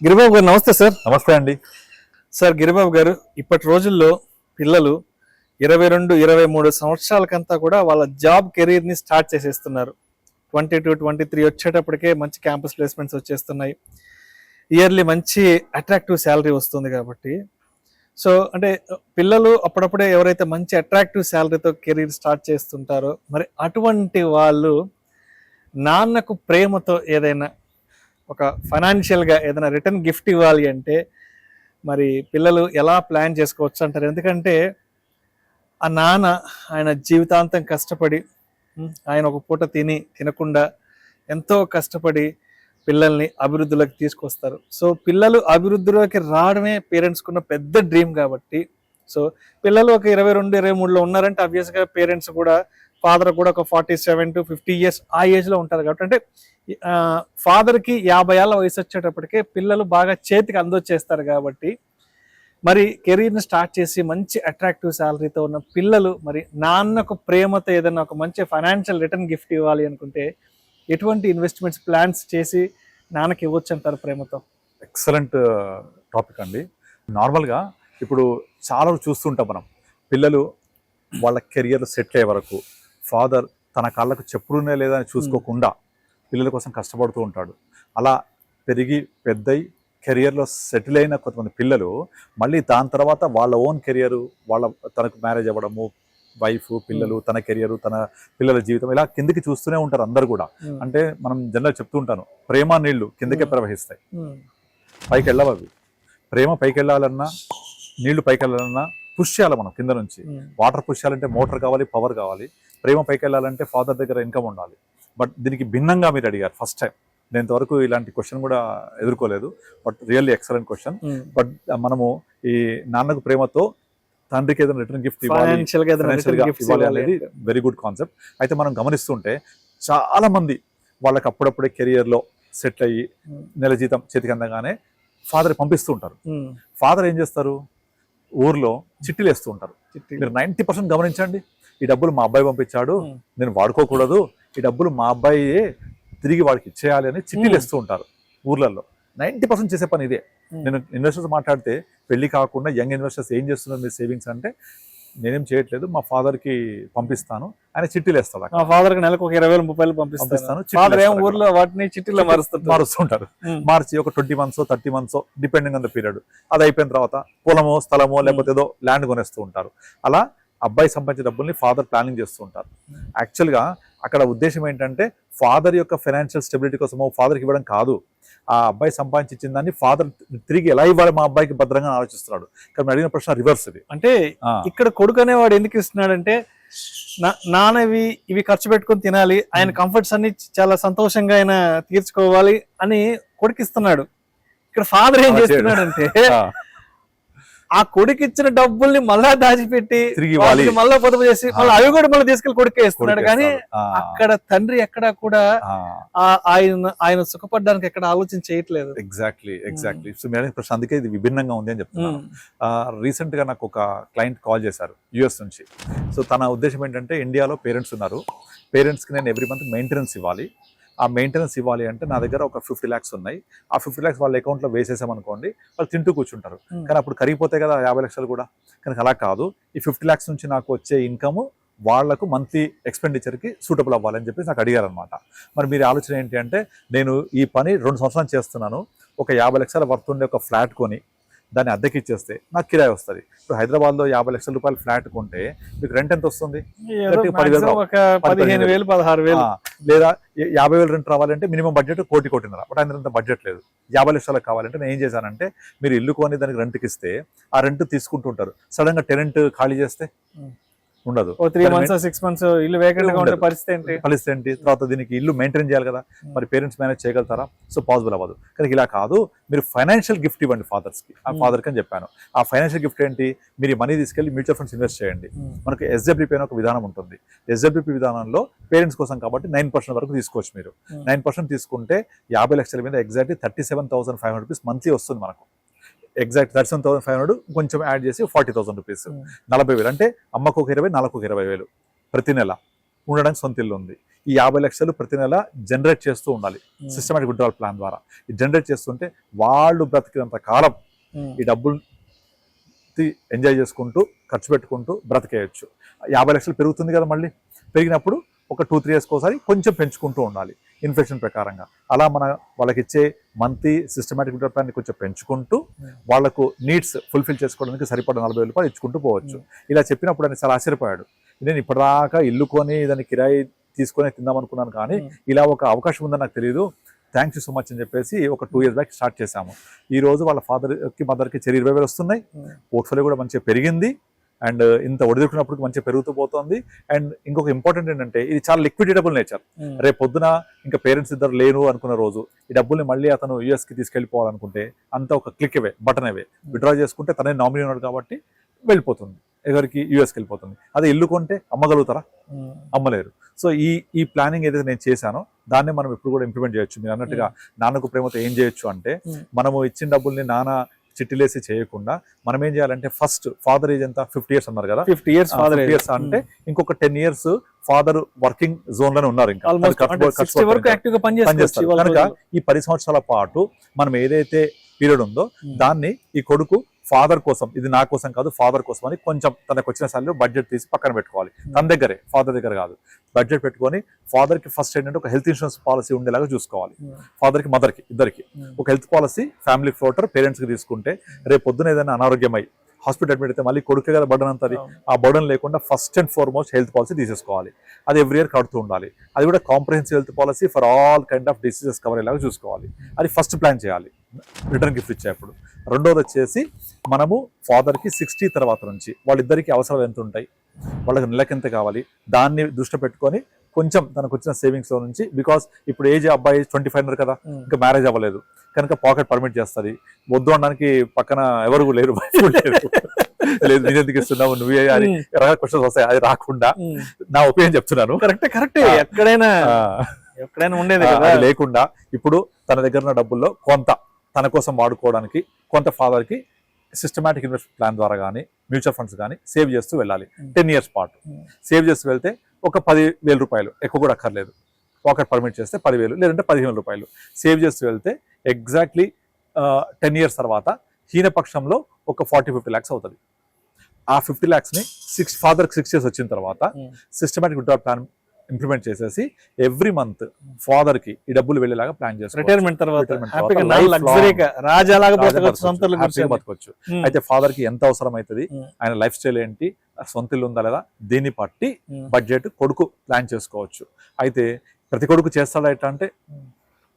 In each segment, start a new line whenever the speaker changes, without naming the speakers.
గిరిబాబు గారు నమస్తే సార్.
నమస్తే అండి.
సార్ గిరిబాబు గారు, ఇప్పటి రోజుల్లో పిల్లలు 22-23 సంవత్సరాలకంతా కూడా వాళ్ళ జాబ్ కెరీర్ ని స్టార్ట్ చేసేస్తున్నారు. 22-23 వచ్చేటప్పటికే మంచి క్యాంపస్ ప్లేస్మెంట్స్ వచ్చేస్తున్నాయి. ఇయర్లీ మంచి అట్రాక్టివ్ శాలరీ వస్తుంది కాబట్టి సో అంటే పిల్లలు అప్పుడప్పుడే ఎవరైతే మంచి అట్రాక్టివ్ శాలరీతో కెరీర్ స్టార్ట్ చేస్తుంటారో మరి అటువంటి వాళ్ళు నాన్నకు ప్రేమతో ఏదైనా ఒక ఫైనాన్షియల్గా ఏదైనా రిటర్న్ గిఫ్ట్ ఇవ్వాలి అంటే మరి పిల్లలు ఎలా ప్లాన్ చేసుకోవచ్చు అంటారు? ఎందుకంటే ఆ నాన్న ఆయన జీవితాంతం కష్టపడి ఆయన ఒక పూట తినకుండా ఎంతో కష్టపడి పిల్లల్ని అభివృద్ధిలోకి తీసుకొస్తారు. సో పిల్లలు అభివృద్ధిలోకి రావడమే పేరెంట్స్కున్న పెద్ద డ్రీమ్ కాబట్టి సో పిల్లలు ఒక 22-23లో ఉన్నారంటే ఆబ్వియస్గా పేరెంట్స్ కూడా ఫాదర్ కూడా ఒక 47 to 50 years ఆ ఏజ్లో ఉంటారు కాబట్టి అంటే ఫాదర్కి 50 ఏళ్ళ వయసు వచ్చేటప్పటికే పిల్లలు బాగా చేతికి అందొచ్చేస్తారు కాబట్టి మరి కెరీర్ని స్టార్ట్ చేసి మంచి అట్రాక్టివ్ శాలరీతో ఉన్న పిల్లలు మరి నాన్నకు ప్రేమతో ఏదైనా ఒక మంచి ఫైనాన్షియల్ రిటర్న్ గిఫ్ట్ ఇవ్వాలి అనుకుంటే ఎటువంటి ఇన్వెస్ట్మెంట్స్ ప్లాన్స్ చేసి నాన్నకి ఇవ్వచ్చు అంటారు ప్రేమతో?
ఎక్సలెంట్ టాపిక్ అండి. నార్మల్గా ఇప్పుడు చాలా చూస్తుంటాం మనం, పిల్లలు వాళ్ళ కెరియర్ సెటిల్ అయ్యే వరకు ఫాదర్ తన కాళ్ళకు చెప్పుడునే లేదా అని చూసుకోకుండా పిల్లల కోసం కష్టపడుతూ ఉంటాడు. అలా పెరిగి పెద్దయి కెరియర్లో సెటిల్ అయిన కొంతమంది పిల్లలు మళ్ళీ దాని తర్వాత వాళ్ళ ఓన్ కెరియర్, తనకు మ్యారేజ్ అవ్వడము, వైఫ్, పిల్లలు, తన కెరియర్, తన పిల్లల జీవితం ఇలా కిందకి చూస్తూనే ఉంటారు అందరు కూడా. అంటే మనం జనరల్ చెప్తూ ఉంటాను, ప్రేమ నీళ్లు కిందకే ప్రవహిస్తాయి, పైకి వెళ్ళవు అవి. ప్రేమ పైకి వెళ్ళాలన్నా నీళ్లు పైకి వెళ్ళాలన్నా పుష్ చేయాలి మనం కింద నుంచి. వాటర్ పుష్ చేయాలంటే మోటార్ కావాలి, పవర్ కావాలి. ప్రేమ పైకి వెళ్ళాలంటే ఫాదర్ దగ్గర ఇన్కమ్ ఉండాలి. బట్ దీనికి భిన్నంగా మీరు అడిగారు ఫస్ట్ టైం. నేను ఇంతవరకు ఇలాంటి క్వశ్చన్ కూడా ఎదుర్కోలేదు. But really excellent question. But మనము ఈ నాన్నకు ప్రేమతో తండ్రికి ఏదైనా రిటర్న్ గిఫ్ట్ ఇవ్వాలి అనేది వెరీ గుడ్ కాన్సెప్ట్. అయితే మనం గమనిస్తుంటే చాలా మంది వాళ్ళకి అప్పుడప్పుడే కెరియర్లో సెటిల్ అయ్యి నెల జీతం చేతికి అందగానే ఫాదర్ పంపిస్తూ ఉంటారు. ఫాదర్ ఏం చేస్తారు, ఊర్లో చిట్టీలు వేస్తూ ఉంటారు. మీరు 90% గమనించండి, ఈ డబ్బులు మా అబ్బాయి పంపించాడు, నేను వాడుకోకూడదు, ఈ డబ్బులు మా అబ్బాయే తిరిగి వాడికి ఇచ్చేయాలి అని చిట్టీలు వేస్తూ ఉంటారు ఊర్లలో. 90% చేసే పని ఇదే. నేను ఇన్వెస్టర్స్ మాట్లాడితే పెళ్లి కాకుండా యంగ్ ఇన్వెస్టర్స్ ఏం చేస్తున్నారు మీ సేవింగ్స్ అంటే, నేనేం చేయట్లేదు, మా ఫాదర్కి పంపిస్తాను, ఆయన చిట్టీలు వేస్తాడు.
మా ఫాదర్కి నెలకు ఒక 20,000 పంపిస్తాను. ఊర్లో వాటిని చిట్టీలో
మారుస్తుంటారు. మార్చి ఒక 20 months 30 months depending on the period. అది అయిపోయిన తర్వాత పొలమో స్థలమో లేకపోతే ఏదో ల్యాండ్ కొనేస్తూ ఉంటారు. అలా అబ్బాయి సంపాదించే డబ్బుల్ని ఫాదర్ ప్లానింగ్ చేస్తూ ఉంటారు. యాక్చువల్గా అక్కడ ఉద్దేశం ఏంటంటే ఫాదర్ యొక్క ఫైనాన్షియల్ స్టెబిలిటీ కోసం ఫాదర్కి ఇవ్వడం కాదు, ఆ అబ్బాయి సంపాదించిన దాన్ని ఫాదర్ తిరిగి ఎలా ఇవ్వాలి మా అబ్బాయికి భద్రంగా ఆలోచిస్తున్నాడు. కానీ అడిగిన ప్రశ్న రివర్స్ ఇది.
అంటే ఇక్కడ కొడుకు అనేవాడు ఎందుకు ఇస్తున్నాడంటే నాన్నవి ఇవి ఖర్చు పెట్టుకుని తినాలి, ఆయన కంఫర్ట్స్ అన్ని చాలా సంతోషంగా ఆయన తీర్చుకోవాలి అని కొడుకు ఇస్తున్నాడు. ఇక్కడ ఫాదర్ ఏం చేస్తున్నాడంటే ఆ కొడుకు ఇచ్చిన డబ్బుల్ని మళ్ళా దాచిపెట్టి మళ్ళా పొదుపు చేసి మళ్ళీ అవి కూడా మళ్ళీ తీసుకెళ్లి కొడుకే ఇస్తున్నాడు. కానీ అక్కడ తండ్రి ఎక్కడా కూడా ఆయన సుఖపడడానికి ఎక్కడ ఆలోచన చేయట్లేదు.
ఎగ్జాక్ట్లీ. సో మేడం ప్రశ్న అందుకే ఇది విభిన్నంగా ఉంది అని చెప్తున్నాను. రీసెంట్ గా నాకు ఒక క్లయింట్ కాల్ చేశారు US నుంచి. సో తన ఉద్దేశం ఏంటంటే, ఇండియాలో పేరెంట్స్ ఉన్నారు, పేరెంట్స్కి నేను ఎవ్రీ మంత్ మెయింటెనెన్స్ ఇవ్వాలి. ఆ మెయింటెనెన్స్ ఇవ్వాలి అంటే నా దగ్గర ఒక 50 lakhs ఉన్నాయి, ఆ 50 lakhs వాళ్ళ అకౌంట్లో వేసేసామనుకోండి, వాళ్ళు తింటూ కూర్చుంటారు. కానీ అప్పుడు కరిగిపోతాయి కదా 50 lakhs కూడా. కానీ అలా కాదు, ఈ 50 lakhs నుంచి నాకు వచ్చే ఇన్కమ్ వాళ్లకు మంత్లీ ఎక్స్పెండిచర్కి సూటబుల్ అవ్వాలని చెప్పేసి నాకు అడిగారు అనమాట. మరి మీరు ఆలోచన ఏంటి అంటే, నేను ఈ పని 2 సంవత్సరాలు చేస్తున్నాను, ఒక 50 lakhs వర్త్ ఉండే ఒక ఫ్లాట్ కొని దాన్ని అద్దెకి ఇచ్చేస్తే నాకు కిరాయి వస్తుంది. ఇప్పుడు హైదరాబాద్లో 50 lakhs ఫ్లాట్ కొంటే మీకు రెంట్ ఎంత వస్తుంది?
15,000-16,000.
లేదా 50,000 రెంట్ రావాలంటే మినిమం బడ్జెట్ 1,00,00,000 బట్ ఆయన బడ్జెట్ లేదు. 50 lakhs కావాలంటే నేను ఏం చేశానంటే, మీరు ఇల్లు కొని దానికి రెంట్కి ఇస్తే ఆ రెంట్ తీసుకుంటుంటారు. సడన్ గా టెనెంట్ ఖాళీ చేస్తే ఉండదు.
3 months 6 months ఇల్లు వేకెంట్ గా ఉండే పరిస్థితి
ఏంటి? తర్వాత దీనికి ఇల్లు మెయింటైన్ చేయాలి కదా, మరి పేరెంట్స్ మేనేజ్ చేయగలుగుతారా? సో పాసిబుల్ అవ్వదు. కానీ ఇలా కాదు, మీరు ఫైనాన్షియల్ గిఫ్ట్ ఇవ్వండి ఫాదర్స్కి. ఆ ఫాదర్కి అని చెప్పాను. ఆ ఫైనాన్షియల్ గిఫ్ట్ ఏంటి? మీరు ఈ మనీ తీసుకెళ్లి మ్యూచువల్ ఫండ్స్ ఇన్వెస్ట్ చేయండి. మనకు SWP అని ఒక విధానం ఉంటుంది. SWP విధానంలో పేరెంట్స్ కోసం కాబట్టి 9% వరకు తీసుకోవచ్చు. మీరు 9% తీసుకుంటే 50 lakhs మీద ఎగ్జాక్ట్లీ 37,500 rupees మంత్లీ వస్తుంది మనకు. ఎగ్జాక్ట్ 37,500 కొంచెం యాడ్ చేసి 40,000 రూపీస్, 40,000. అంటే అమ్మకు ఒక 20, నాలుగు 20,000 ప్రతి నెల. ఉండడానికి సొంత ఇల్లు ఉంది. ఈ 50 లక్షలు ప్రతి నెల జనరేట్ చేస్తూ ఉండాలి సిస్టమేటిక్ విత్డ్రాల్ ప్లాన్ ద్వారా. ఈ జనరేట్ చేస్తుంటే వాళ్ళు బ్రతికినంత కాలం ఈ డబ్బులు ఎంజాయ్ చేసుకుంటూ ఖర్చు పెట్టుకుంటూ బ్రతికేయచ్చు. 50 లక్షలు పెరుగుతుంది కదా, మళ్ళీ పెరిగినప్పుడు ఒక 2-3 years ఒకసారి కొంచెం పెంచుకుంటూ ఉండాలి ఇన్ఫ్లేషన్ ప్రకారంగా. అలా వాళ్ళకి ఇచ్చే మంత్లీ సిస్టమేటిక్ విత్డ్రాల్ ప్లాన్ కొంచెం పెంచుకుంటూ వాళ్ళకు నీడ్స్ ఫుల్ఫిల్ చేసుకోవడానికి సరిపడ 40,000 రూపాయలు ఇచ్చుకుంటూ పోవచ్చు. ఇలా చెప్పినప్పుడు ఆయన చాలా ఆశ్చర్యపోయాడు. నేను ఇప్పటిదాకా ఇల్లు కొని దాన్ని కిరాయి తీసుకొని తిందాం అనుకున్నాను, కానీ ఇలా ఒక అవకాశం ఉందని నాకు తెలియదు, థ్యాంక్స్ యూ సో మచ్ అని చెప్పేసి ఒక 2 years బ్యాక్ స్టార్ట్ చేశాము. ఈ రోజు వాళ్ళ ఫాదర్కి మదర్కి చెరి 20,000 వస్తున్నాయి. పోర్ట్ఫోలియో కూడా మంచిగా పెరిగింది అండ్ ఇంత ఒడిదుకున్నప్పుడు మంచిగా పెరుగుతూ పోతుంది. అండ్ ఇంకొక ఇంపార్టెంట్ ఏంటంటే ఇది చాలా లిక్విడేటబుల్ నేచర్. రేపు పొద్దున ఇంకా పేరెంట్స్ ఇద్దరు లేను అనుకున్న రోజు ఈ డబ్బుల్ని మళ్ళీ అతను యూఎస్కి తీసుకెళ్ళిపోవాలనుకుంటే అంత ఒక క్లిక్ అవే, బటన్ అవే, విత్డ్రా చేసుకుంటే తనే నామినీ ఉన్నాడు కాబట్టి వెళ్ళిపోతుంది, ఎవరికి యూఎస్కి వెళ్ళిపోతుంది. అదే ఇల్లు కొంటే అమ్మగలుగుతారా? అమ్మలేరు. సో ఈ ప్లానింగ్ ఏదైతే నేను చేశానో దాన్ని మనం ఇప్పుడు కూడా ఇంప్లిమెంట్ చేయొచ్చు. మీరు అన్నట్టుగా నాన్నకు ప్రేమతో ఏం చేయొచ్చు అంటే, మనము ఇచ్చిన డబ్బుల్ని నాన్న చిట్టిలేసి చేయకుండా మనం ఏం చేయాలంటే, ఫస్ట్ ఫాదర్ ఏజ్ ఎంత 50 years అన్నారు కదా,
50 years ఫాదర్
ఇయర్స్ అంటే ఇంకొక 10 years ఫాదర్ వర్కింగ్ జోన్ లోనే ఉన్నారు, ఇంకా పనిచేస్తారు కనుక ఈ 10 సంవత్సరాల పాటు మనం ఏదైతే పీరియడ్ ఉందో దాన్ని ఈ కొడుకు ఫాదర్ కోసం, ఇది నా కోసం కాదు ఫాదర్ కోసం అని కొంచెం తనకు వచ్చిన సార్లు బడ్జెట్ తీసి పక్కన పెట్టుకోవాలి. తన దగ్గరే, ఫాదర్ దగ్గర కాదు, బడ్జెట్ పెట్టుకొని ఫాదర్ కి ఫస్ట్ ఏంటంటే ఒక హెల్త్ ఇన్సూరెన్స్ పాలసీ ఉండేలాగా చూసుకోవాలి. ఫాదర్ కి మదర్ కి ఇద్దరికి ఒక health policy, family floater parents కి తీసుకుంటే రేపు పొద్దున ఏదైనా అనారోగ్యమై హాస్పిటల్ అడ్మిట్ అయితే మళ్ళీ కొడుకే కదా బర్డన్ అంతది. ఆ బర్డన్ లేకుండా first and foremost health policy తీసేసుకోవాలి. అది ఎవ్రీ ఇయర్ కడుతూ ఉండాలి. అది కూడా comprehensive health policy for all kind of diseases cover అయ్యేలాగా చూసుకోవాలి. అది ఫస్ట్ ప్లాన్ చేయాలి రిటర్న్ గిఫ్ట్ ఇచ్చేప్పుడు. రెండోది వచ్చేసి మనము ఫాదర్కి 60 తర్వాత నుంచి వాళ్ళిద్దరికి అవసరాలు ఎంత ఉంటాయి, వాళ్ళకి నెలకి ఎంత కావాలి, దాన్ని దృష్టి పెట్టుకొని కొంచెం తనకు వచ్చిన సేవింగ్స్ లో నుంచి, బికాస్ ఇప్పుడు ఏజ్ అబ్బాయి 25 కదా, ఇంకా మ్యారేజ్ అవ్వలేదు కనుక పాకెట్ పర్మిట్ చేస్తుంది. వద్దు అనడానికి పక్కన ఎవరు లేరు, లేదు నేను ఎందుకు ఇస్తున్నావు నువ్వే అని క్వశ్చన్స్ వస్తాయి. అది రాకుండా నా ఒపీనియన్ చెప్తున్నాను.
కరెక్ట్ ఎక్కడైనా ఉండేది
లేకుండా ఇప్పుడు తన దగ్గర ఉన్న డబ్బుల్లో కొంత తన కోసం వాడుకోవడానికి, కొంత ఫాదర్ కి సిస్టమాటిక్ ఇన్వెస్ట్ ప్లాన్ ద్వారా కానీ మ్యూచువల్ ఫండ్స్ కానీ సేవ్ చేస్తూ వెళ్ళాలి. 10 years పాటు సేవ్ చేస్తూ వెళ్తే ఒక 10,000 రూపాయలు, ఎక్కువ కూడా అక్కర్లేదు, పాకెట్ పర్మిట్ చేస్తే 10,000 లేదంటే 15,000 రూపాయలు సేవ్ చేస్తూ వెళ్తే ఎగ్జాక్ట్లీ 10 years తర్వాత హీనపక్షంలో ఒక 40-50 lakhs అవుతుంది. ఆ 50 lakhs ని ఫాదర్కి 6 years వచ్చిన తర్వాత సిస్టమాటిక్ విత్డ్రాల్ ప్లాన్ ఇంప్లిమెంట్ చేసేసి ఎవ్రీ మంత్ ఫాదర్ కి ఈ డబ్బులు వెళ్ళేలాగా ప్లాన్ చేస్తారు.
రిటైర్మెంట్ తర్వాత
బతకొచ్చు. అయితే ఫాదర్ కి ఎంత అవసరం అవుతుంది, ఆయన లైఫ్ స్టైల్ ఏంటి, సొంత ఇల్లు ఉందా లేదా, దీన్ని బట్టి బడ్జెట్ కొడుకు ప్లాన్ చేసుకోవచ్చు. అయితే ప్రతి కొడుకు చేస్తాడా ఎట్లా అంటే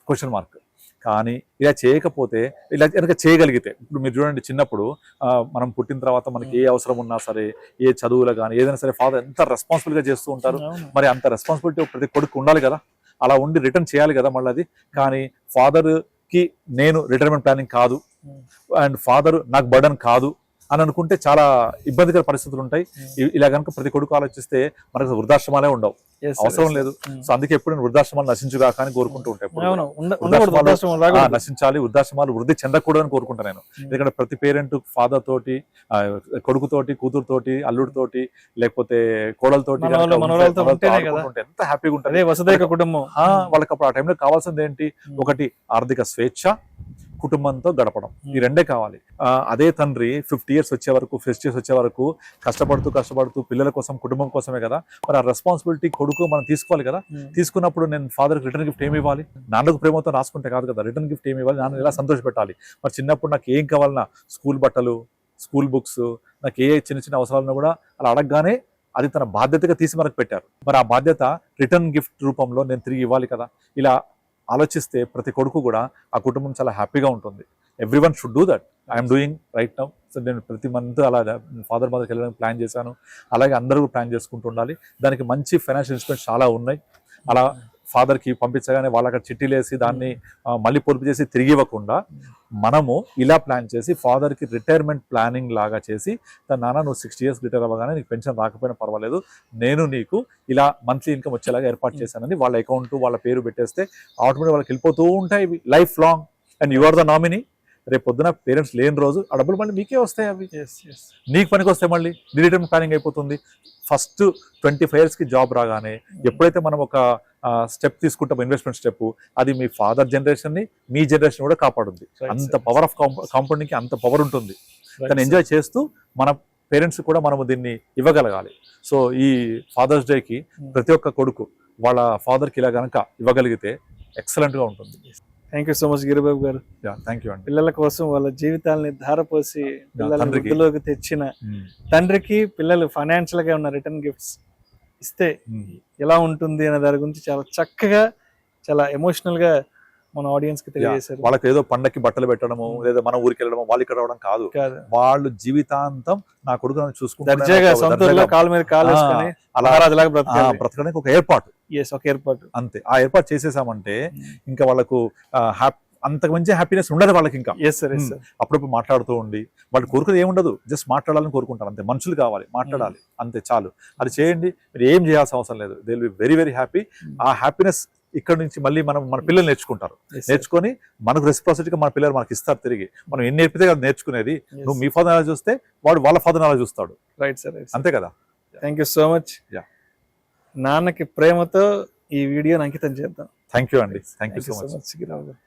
క్వశ్చన్ మార్క్. కానీ ఇలా చేయకపోతే, ఇలా కనుక చేయగలిగితే, ఇప్పుడు మీరు చూడండి చిన్నప్పుడు మనం పుట్టిన తర్వాత మనకి ఏ అవసరం ఉన్నా సరే, ఏ చదువులో కానీ ఏదైనా సరే ఫాదర్ ఎంత రెస్పాన్సిబుల్ గా చేస్తూ ఉంటారు. మరి అంత రెస్పాన్సిబిలిటీ ప్రతి కొడుకు ఉండాలి కదా, అలా ఉండి రిటర్న్ చేయాలి కదా మళ్ళీ అది. కానీ ఫాదర్ కి నేను రిటైర్మెంట్ ప్లానింగ్ కాదు అండ్ ఫాదర్ నాకు బర్డన్ కాదు అని అనుకుంటే చాలా ఇబ్బందికర పరిస్థితులు ఉంటాయి. ఇలా కనుక ప్రతి కొడుకు ఆలోచిస్తే మనకు వృద్ధాశ్రమాలే ఉండవు, అవసరం లేదు. సో అందుకే ఎప్పుడు వృద్ధాశ్రమాలు నశించుగా కానీ కోరుకుంటూ ఉంటాయి. నశించాలి, వృద్ధాశ్రమాలు వృద్ధి చెందకూడదని కోరుకుంటా నేను. ఎందుకంటే ప్రతి పేరెంట్ ఫాదర్ తోటి, కొడుకుతోటి, కూతురుతోటి, అల్లుడితోటి, లేకపోతే కోడలతోటి ఎంత హ్యాపీగా ఉంటుంది
వసుదైక కుటుంబం.
వాళ్ళకి అప్పుడు ఆ టైంలో కావాల్సింది ఏంటి, ఒకటి ఆర్థిక స్వేచ్ఛ, కుటుంబంతో గడపడం, ఈ రెండే కావాలి. అదే తండ్రి 50 years వచ్చే వరకు, 50 years వచ్చే వరకు కష్టపడుతూ పిల్లల కోసం, కుటుంబం కోసమే కదా, మరి ఆ రెస్పాన్సిబిలిటీ కొడుకు మనం తీసుకోవాలి కదా. తీసుకున్నప్పుడు నేను ఫాదర్కి రిటర్న్ గిఫ్ట్ ఏమి ఇవ్వాలి, నాన్నకు ప్రేమతో రాసుకుంటే కాదు కదా, రిటర్న్ గిఫ్ట్ ఏమి ఇవ్వాలి, నాన్న ఎలా సంతోష పెట్టాలి. మరి చిన్నప్పుడు నాకు ఏం కావాలన్నా, స్కూల్ బట్టలు, స్కూల్ బుక్స్, నాకు ఏ చిన్న అవసరాలను కూడా అలా అడగగానే అది తన బాధ్యతగా తీసి మనకు పెట్టారు. మరి ఆ బాధ్యత రిటర్న్ గిఫ్ట్ రూపంలో నేను తిరిగి ఇవ్వాలి కదా. ఇలా ఆలోచిస్తే ప్రతి కొడుకు కూడా ఆ కుటుంబం చాలా హ్యాపీగా ఉంటుంది. Everyone should do that. I'm doing right now. So నేను ప్రతి మంత్ అలా ఫాదర్ మదర్కి వెళ్ళడానికి ప్లాన్ చేశాను. అలాగే అందరూ ప్లాన్ చేసుకుంటూ ఉండాలి. దానికి మంచి ఫైనాన్షియల్ ఇన్స్ట్రుమెంట్స్ చాలా ఉన్నాయి. అలా ఫాదర్కి పంపించగానే వాళ్ళు అక్కడ చిట్టీలేసి దాన్ని మళ్ళీ పొదుపు చేసి తిరిగి ఇవ్వకుండా మనము ఇలా ప్లాన్ చేసి ఫాదర్కి రిటైర్మెంట్ ప్లానింగ్ లాగా చేసి, నాన్న నువ్వు 60 years రిటైర్ అవ్వగానే నీకు పెన్షన్ రాకపోయినా పర్వాలేదు, నేను నీకు ఇలా మంత్లీ ఇన్కమ్ వచ్చేలాగా ఏర్పాటు చేశానని వాళ్ళ అకౌంట్, వాళ్ళ పేరు పెట్టేస్తే ఆటోమేటిక్ వాళ్ళకి వెళ్ళిపోతూ ఉంటాయి life long. And you are the nominee. రేపు పొద్దున పేరెంట్స్ లేని రోజు ఆ డబ్బులు మళ్ళీ మీకే వస్తాయి, అవి
yes yes
నీకు పనికి వస్తాయి, మళ్ళీ నీ రిటర్న్ ప్లానింగ్ అయిపోతుంది. ఫస్ట్ 25 yearsకి జాబ్ రాగానే ఎప్పుడైతే మనం ఒక స్టెప్ తీసుకుంటాం, ఇన్వెస్ట్మెంట్ స్టెప్, అది మీ ఫాదర్ జనరేషన్ని మీ జనరేషన్ కూడా కాపాడుద్ది.
Right,
అంత
sir.
పవర్ ఆఫ్ కాంపౌండింగ్కి అంత పవర్ ఉంటుంది.
Right,
దాన్ని
sir.
ఎంజాయ్ చేస్తూ మన పేరెంట్స్ కూడా మనము దీన్ని ఇవ్వగలగాలి. సో ఈ ఫాదర్స్ డేకి ప్రతి ఒక్క కొడుకు వాళ్ళ ఫాదర్కి ఇలా కనుక ఇవ్వగలిగితే ఎక్సలెంట్గా ఉంటుంది.
Thank you so much Giribabu garu.
Thank you అండి.
పిల్లల కోసం వాళ్ళ జీవితాలని ధారపోసి పిల్లల
తండ్రికి.
వృద్ధిలోకి తెచ్చిన తండ్రికి పిల్లలు ఫైనాన్షియల్ గా ఉన్న రిటర్న్ గిఫ్ట్స్ ఇస్తే ఎలా ఉంటుంది అనే దాని గురించి చాలా చక్కగా, చాలా ఎమోషనల్ గా మన ఆడియన్స్ కి తెలియజేశారు.
వాళ్ళకి ఏదో పండక్కి బట్టలు పెట్టడము, లేదా మన ఊరికి వెళ్ళడము, వాళ్ళు ఇక్కడ రావడం కాదు. వాళ్ళు జీవితాంతం నా కొడుకు
దర్జాగా సొంత ఊర్లో కాళ్ళ మీద కాలు వేసుకొని
అలా
మహారాజులాగా
బ్రతకడానికి ఒక ఏర్పాటు.
ఒక ఏర్పాటు
అంతే. ఆ ఏర్పాటు చేసేసామంటే ఇంకా వాళ్ళకు అంతకు మంచి హ్యాపీనెస్ ఉండదు వాళ్ళకి. ఇంకా అప్పుడప్పుడు మాట్లాడుతూ ఉండి వాళ్ళు కోరుకునేది ఏముండదు, జస్ట్ మాట్లాడాలని కోరుకుంటారు అంతే. మనుషులు కావాలి, మాట్లాడాలి, అంతే చాలు. అది చేయండి, మీరు ఏం చేయాల్సిన అవసరం లేదు. They will be very very happy. ఆ హ్యాపీనెస్ ఇక్కడ నుంచి మళ్ళీ మన పిల్లలు నేర్చుకుంటారు. నేర్చుకొని మనకు రెసిప్రాసిటీగా మన పిల్లలు మనకి ఇస్తారు తిరిగి. మనం ఎన్ని నేర్పితే కదా నేర్చుకునేది. నువ్వు మీ ఫాదర్ అలా చూస్తే వాడు వాళ్ళ ఫాదర్ అలా చూస్తాడు.
రైట్ సార్,
అంతే కదా.
Thank you so much. నాన్నకి ప్రేమతో ఈ వీడియోని అంకితం చేద్దాం.
థ్యాంక్ యూ అండి. Thank you so much.
Giribabu గారు.